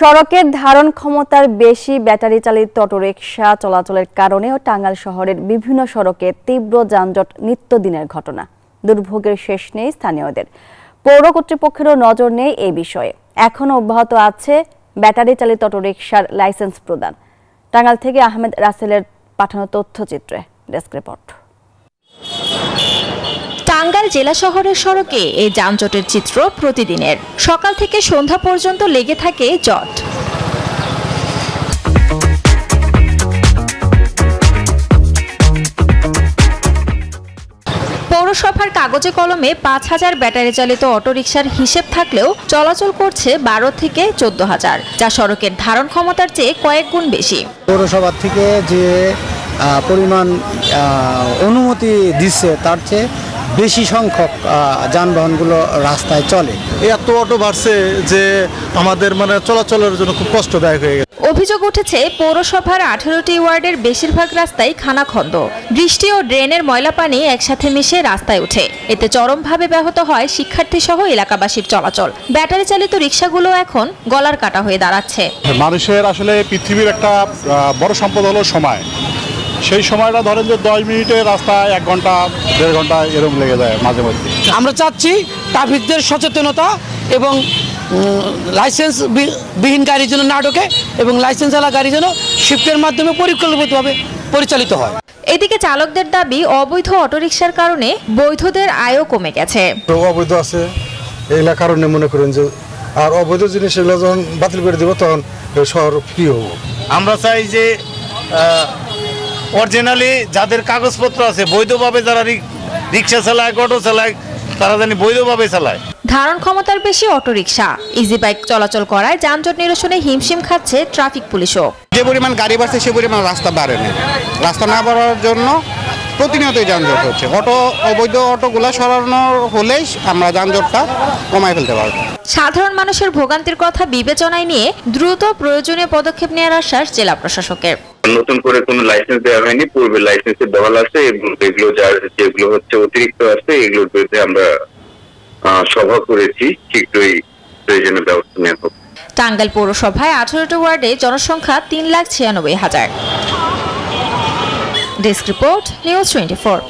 সড়কের ধারণ ক্ষমতার বেশি ব্যাটারি চালিত অটোরিকশা চলাচলের কারণেও টাঙ্গাইল শহরের বিভিন্ন সড়কে তীব্র যানজট নিত্যদিনের ঘটনা। দুর্ভোগের শেষ নেই স্থানীয়দের। পৌর কর্তৃপক্ষেরও নজর নেই এই বিষয়ে। এখনও অব্যাহত আছে ব্যাটারি চালিত অটোরিকশার লাইসেন্স প্রদান। টাঙ্গাইল থেকে আহমেদ রাসেলের পাঠানো তথ্যচিত্রে ডেস্ক রিপোর্ট। টাঙ্গাইল জেলা শহরের সড়কে এই যানজটের চিত্র প্রতিদিনের। সকাল থেকে সন্ধ্যা পর্যন্ত লেগে থাকে জট। পৌরসভার কাগজে কলমে ৫,০০০ ব্যাটারি চালিত অটোরিকশার হিসেব থাকলেও চলাচল করছে ১২ থেকে ১৪,০০০, যা সড়কের ধারণ ক্ষমতার চেয়ে কয়েক গুণ বেশি। পৌরসভা থেকে যে পরিমাণ অনুমতি দিচ্ছে তার চেয়ে বেশি সংখ্যক যানবাহনগুলো রাস্তায় চলে। এত অটো বাড়ছে যে আমাদের চলাচলের জন্য খুব কষ্টদায়ক হয়ে গেছে। অভিযোগ উঠেছে পৌরসভার ১৮টি ওয়ার্ডের বেশিরভাগ রাস্তায় খানাখন্দ। বৃষ্টি ও ড্রেনের ময়লা পানি একসাথে মিশে রাস্তায় ওঠে। এতে চরমভাবে ব্যাহত হয় শিক্ষার্থী সহ এলাকাবাসীর চলাচল। ব্যাটারি চালিত রিক্সাগুলো এখন গলার কাটা হয়ে দাঁড়াচ্ছে। মানুষের আসলে পৃথিবীর একটা বড় সম্পদ হলো সময়। সেই সময়টা ধরেন যে 10 মিনিটের রাস্তা 1 ঘন্টা 1.5 ঘন্টা এরকম লেগে যায় মাঝে মধ্যে। আমরা চাচ্ছি ট্রাফিকদের সচেতনতা এবং লাইসেন্স বিহীন গাড়ি যেন না ঢোকে এবং লাইসেন্স ওয়ালা গাড়ি যেন শিফটের মাধ্যমে পরিকল্পিতভাবে পরিচালিত হয়। এদিকে চালকদের দাবি, অবৈধ অটোরিকশার কারণে বৈধদের আয়ও কমে গেছে। অবৈধ আছে এগুলা কারণে মনে করেন যে, আর অবৈধ জিনিস এগুলো যখন বাতিল করে দেবো তখন শহর কি হবো। আমরা চাই যে অরিজিনালি যাদের কাগজপত্র আছে, বৈধভাবে যারা রিক্সা চালায়, অটো চালায়, তারা জানি বৈধভাবে চালায়। ধারণ ক্ষমতার বেশি অটোরিকশা, ইজি বাইক চলাচল করায় যানজট নিরসনে হিমশিম খাচ্ছে ট্রাফিক পুলিশও। যে পরিমাণ গাড়ি বাড়ছে সে পরিমাণ রাস্তা বাড়েনি। রাস্তা না বাড়ার জন্য প্রতিনিয়তই যানজট হচ্ছে। অবৈধ অটোগুলো সরানো হলেই আমরা যানজটটা কমায় ফেলতে পারবো। সাধারণ মানুষের ভোগান্তির কথা বিবেচনায় নিয়ে দ্রুত প্রয়োজনীয় পদক্ষেপ নেওয়ার আশ্বাস জেলা প্রশাসকের। নতুন করে কোনো লাইসেন্স দেওয়া হয়নি, পূর্বে লাইসেন্সের বহাল আছে এবং যেগুলো হচ্ছে অতিরিক্ত আছে এগুলোর বিরুদ্ধে আমরা সভা করেছি। শীঘ্রই প্রয়োজনীয় ব্যবস্থা নেওয়া হবে। টাঙ্গাইল পৌরসভায় 18টি ওয়ার্ডে জনসংখ্যা 3,96,000। Desk report, news 24।